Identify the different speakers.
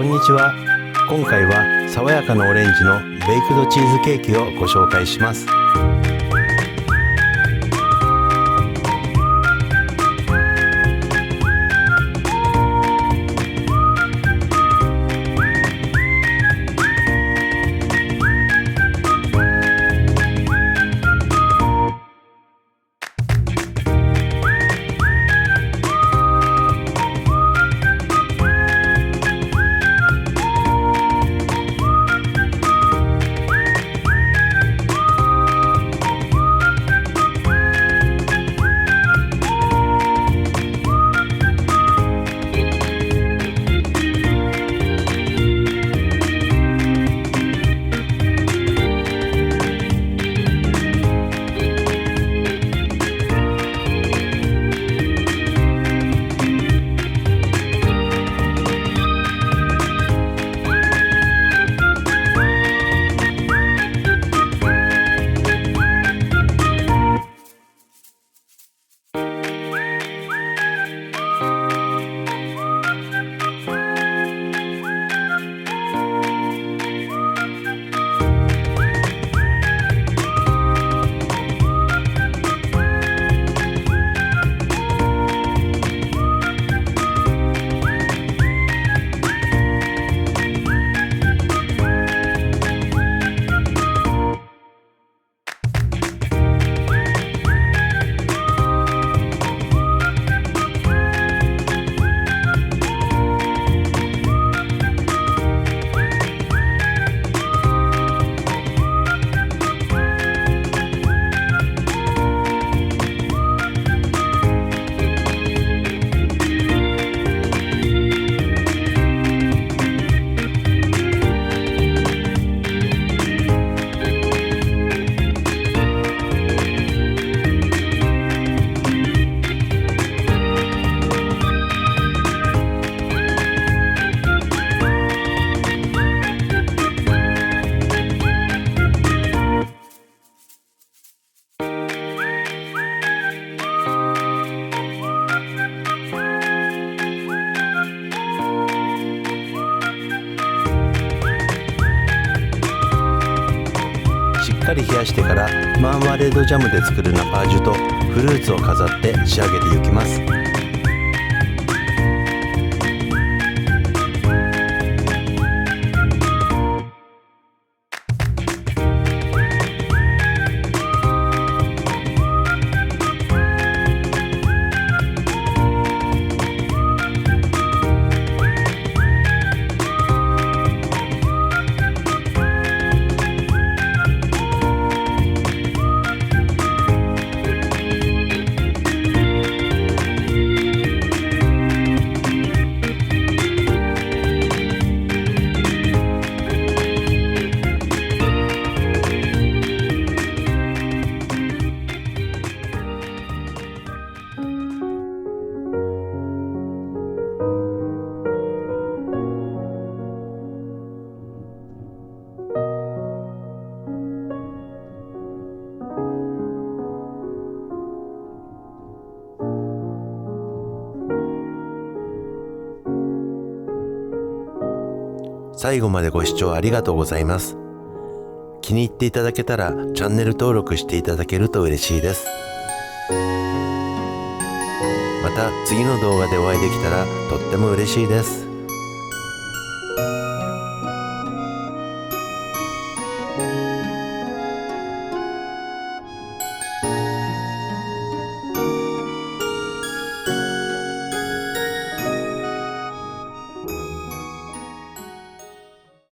Speaker 1: こんにちは。今回は爽やかなオレンジのベイクドチーズケーキをご紹介します。しっかり冷やしてからマーマレードジャムで作るナパージュとフルーツを飾って仕上げていきます。最後までご視聴ありがとうございます。気に入っていただけたらチャンネル登録していただけると嬉しいです。また次の動画でお会いできたらとっても嬉しいです。